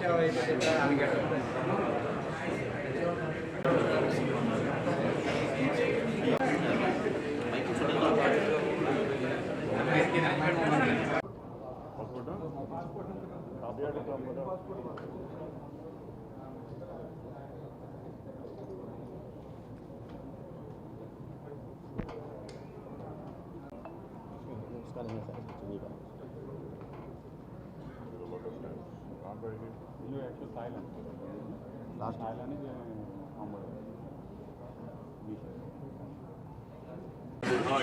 He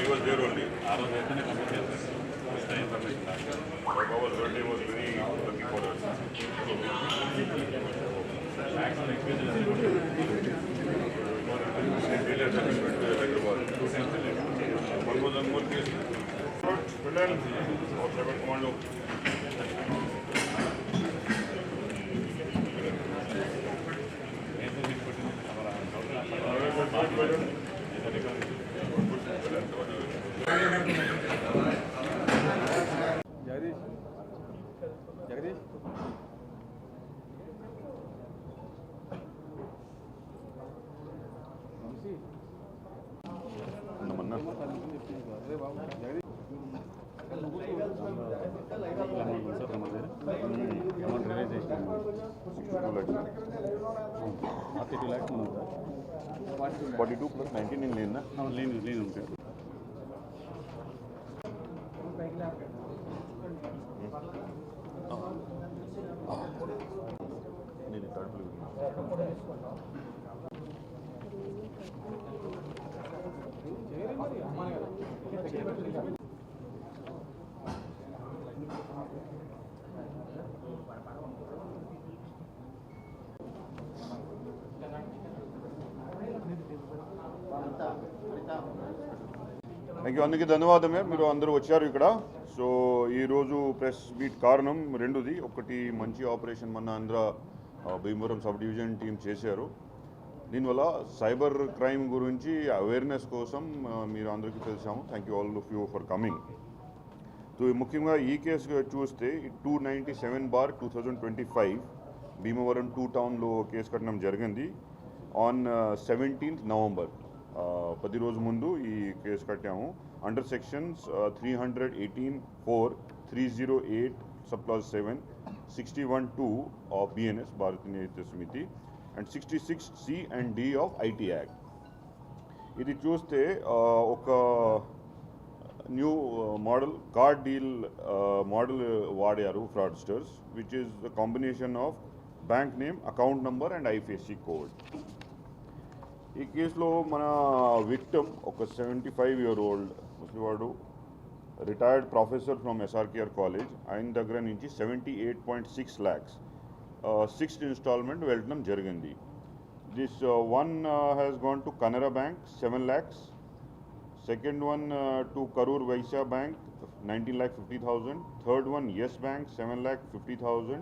was there only. Our birthday was very lucky for us. One was Anmol case. Reliance or 7 Commando. Jagdish. $42 plus 19 in lane, na? Lane. Thank you. అందరికీ ధన్యవాదమే, మీరు అందరూ వచ్చారు ఇక్కడ. So ఈరోజు press meet కారణం రెండుది. ఒకటి, మంచి operation మన Andhra Bhimavaram sub division team చేశారు. దీనివల్ల సైబర్ క్రైమ్ గురించి అవేర్నెస్ కోసం మీరు అందరికీ తెలిసాము. Thank you all of you for coming. So ముఖ్యంగా ఈ కేసు చూస్తే 297/2025 భీమవరం 2 టౌన్లో కేసు కట్టడం జరిగింది. ఆన్ 17th November 10 రోజు ముందు ఈ కేసు కట్టాము. Under sections 318(4), 308 subclause 7, 61(2) of BNS Bharatiya Nyaya Samhita and 66C and D of IT Act. ఇది చూస్తే ఒక new model card deal model వాడారు fraudsters, which is the combination of bank name, account number and IFSC code. ఈ కేసులో మన victim ఒక 75-year-old ముసలివాడు, retired professor from SRKR college. ఆయన దగ్గర నుంచి 78.6 lakhs 6th installment వెళ్ళడం జరిగింది. This one has gone to Canara Bank 7 lakhs, second one to Karur Vaisya Bank 19,50,000, third one Yes Bank 7,50,000,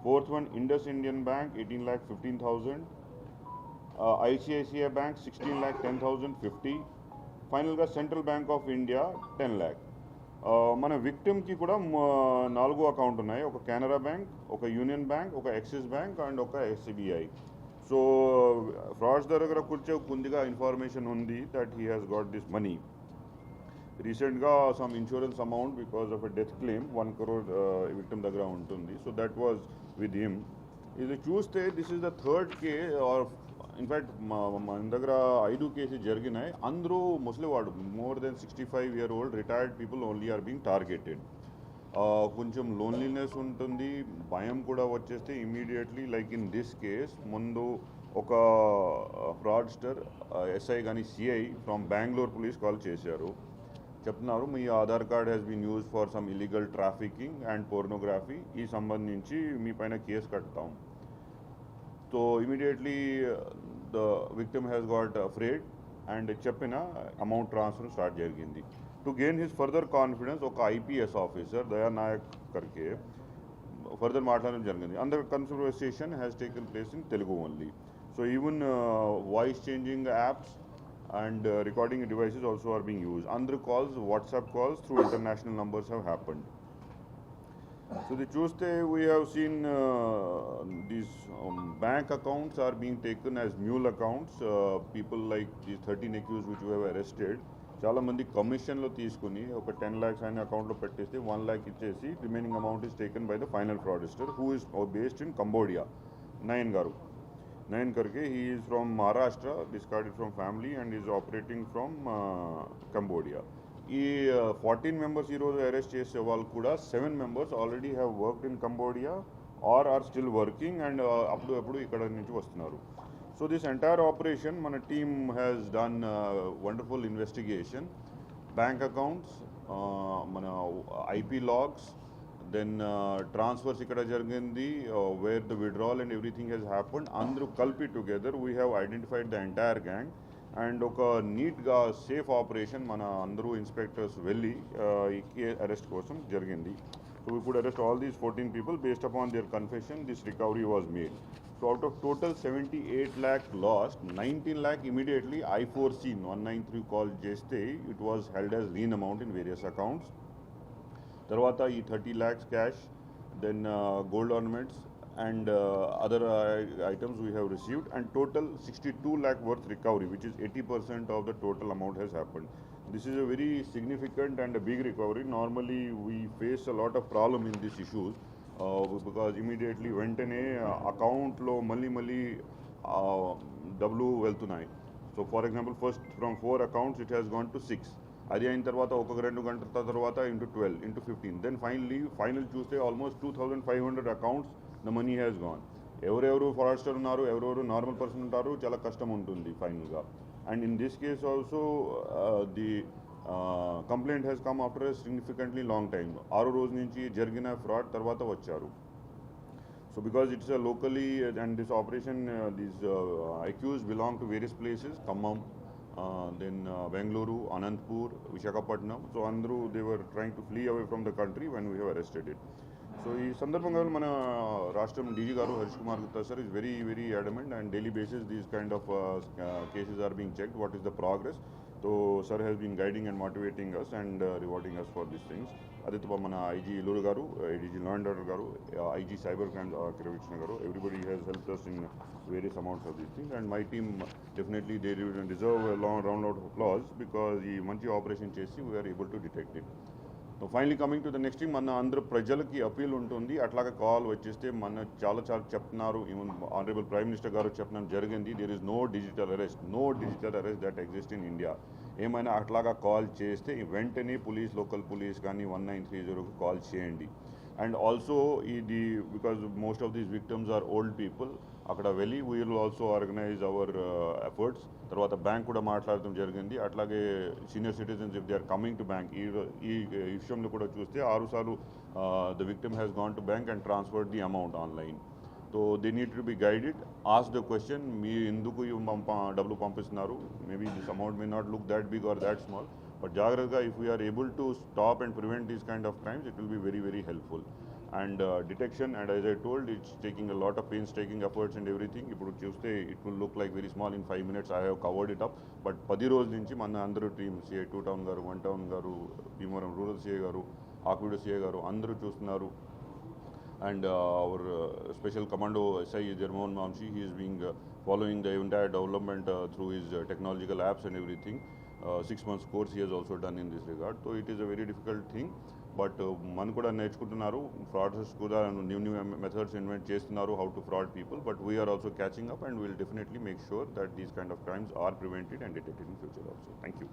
fourth one Indus Indian Bank 18,15,000, ICICI Bank 16,10,050, ఫైనల్గా central bank of India 10 lakh. మన విక్టిమ్కి కూడా 4 account ఉన్నాయి. ఒక Canara bank, ఒక union bank, ఒక axis bank and ఒక SBI. So frauds దగ్గర కూర్చే కొద్దిగా ఇన్ఫర్మేషన్ ఉంది that he has got this money. రీసెంట్గా some insurance amount because of a death claim 1 crore victim దగ్గర ఉంటుంది. So that was with him. ఇది చూస్తే this is the third case or in fact మన దగ్గర 5 కేసెస్ జరిగినాయి. అందరూ ముసలివాడు, more than 65-year-old retired people only are being targeted. కొంచెం లోన్లీనెస్ ఉంటుంది, భయం కూడా వచ్చేస్తే immediately like in this case ముందు ఒక ఫ్రాడ్స్టర్ SI కానీ CI from Bengaluru police call చేశారు. చెప్తున్నారు మీ Aadhaar card has been use for some illegal trafficking and pornography, ఈ సంబంధించి మీ పైన కేసు కడతాం. So immediately the victim has got afraid and చెప్పిన అమౌంట్ ట్రాన్స్ఫర్ స్టార్ట్ జరిగింది. To gain his further confidence ఒక IPS ఆఫీసర్ దయా నాయక్ కర్కే ఫర్దర్ మాట్లాడడం జరిగింది. అందర్ conversation has taken place in Telugu only. So even voice changing apps and recording devices also are being used. Under calls, WhatsApp calls through international numbers have happened. So the Tuesday we have seen these bank accounts are being taken as mule accounts. People like these 13 accused which we have arrested. చాలా మంది కమిషన్లో తీసుకుని ఒక 10 lakhs ఆయన అకౌంట్లో పెట్టేస్తే 1 lakh ఇచ్చేసి remaining amount is taken by the final fraudster who is based in Cambodia. Nayan garu, Nayan Karke, he is from Maharashtra, discarded from family and is operating from Cambodia. ఈ 14 మెంబర్స్ ఈరోజు అరెస్ట్ చేసే వాళ్ళు కూడా 7 members already have worked in Cambodia or still working and అప్పుడు ఇక్కడ నుంచి వస్తున్నారు. So this entire operation మన team has done wonderful investigation. Bank accounts, మన ఐపీ లాగ్స్, దెన్ ట్రాన్స్ఫర్స్ ఇక్కడ జరిగింది, wear the withdrawal and everything has happened. అందరూ కలిపి together we have identified the entire gang and ఒక నీట్గా సేఫ్ ఆపరేషన్ మన అందరూ ఇన్స్పెక్టర్స్ వెళ్ళి ఈ అరెస్ట్ కోసం జరిగింది. So we could arrest all these 14 people based upon their confession. This recovery was made. So out of total 78 lakh lost, 19 lakh immediately I4C 193 call చేస్తే it was held as lien amount in various accounts. తర్వాత ఈ 30 lakhs cash, then gold ornaments and other items we have received, and total 62 lakh worth recovery, which is 80% of the total amount has happened. This is a very significant and a big recovery. Normally we face a lot of problem in these issues because immediately వెంటనే అకౌంట్లో మళ్ళీ డబ్బులు వెళ్తున్నాయి. So for example first from 4 accounts it has gone to 6. అది అయిన తర్వాత ఒక 2 గంటల తర్వాత into 12 into 15, then ఫైనల్ చూస్తే almost 2500 accounts the money has gone. ఎవరెవరు ఫ్రాడ్స్టర్ ఉన్నారు, ఎవరెవరు నార్మల్ పర్సన్ ఉంటారు, చాలా కష్టం ఉంటుంది ఫైనల్గా. And in this case also the complaint has come after a significantly long time. 6 రోజు నుంచి జరిగిన ఫ్రాడ్ తర్వాత వచ్చారు. So because it's a locally and this operation these accused belong to various places, Khammam, then Bengaluru, Anantapur, Visakhapatnam. So అందరూ they were trying to flea away from the country when we have arrested it. So ఈ సందర్భంగా మన రాష్ట్రం DG గారు Harish Kumar Gupta sir is very adamant and daily basis these kind of cases are being checked. What is the progress? So sir has been guiding and motivating us and rewarding us for these things. అదే మన IG Illur గారు, IG law and order గారు, IG cyber crime కిరవిచ్చిన గారు, everybody has helped us in various amounts of these things, and my team definitely they deserve a long round of applause because ఈ మంచి operation చేసి we are able to detect it. So finally coming to the next thing, మన అందరూ ప్రజలకి appeal ఉంటుంది, అట్లాగా call వచ్చేస్తే మన చాలా చెప్తున్నారు. ఈవెన్ ఆనరబుల్ ప్రైమ్ మినిస్టర్ గారు చెప్పడం జరిగింది, there is no digital arrest that exist in India. ఏమైనా అట్లాగా కాల్ చేస్తే వెంటనే లోకల్ పోలీస్ కానీ 1930కు కాల్ చేయండి. అండ్ ఆల్సో ఇది because most of these victims are old people, అక్కడ వెళ్ళి we will also organize our efforts. తర్వాత బ్యాంక్ కూడా మాట్లాడటం జరిగింది. అట్లాగే senior citizens if they are coming to bank, ఈ విషయంలో కూడా చూస్తే 6 సార్లు the victim has gone to bank and transferred the amount online. So they need to be guided, ask the question, మీ ఎందుకు డబ్బులు పంపిస్తున్నారు, maybe this amount may not look that big or that small, but జాగ్రత్తగా if we are able to stop and prevent these kind of crimes it will be very helpful. And detection, and as I told, it's taking a lot of painstaking efforts and everything. Ippudu chuste it will look like very small. In 5 minutes I have covered it up, but 10 రోజుల నుంచి మన అందరూ team, CI 2 town గారు, 1 town గారు, Bhimavaram rural CI గారు, ఆకుడు CI గారు అందరూ చూస్తున్నారు. And our special commando SI Jarmohan Mamshi, he is being following the entire development through his technological apps and everything. 6 months course he has also done in this regard. So it is a very difficult thing, but మన కూడా నేర్చుకుంటున్నారు. Frauds కూడా new methods invent చేస్తున్నారు, how to fraud people, but we're also catching up and will definitely make sure that these kind of crimes are prevented and detected in future also. Thank you.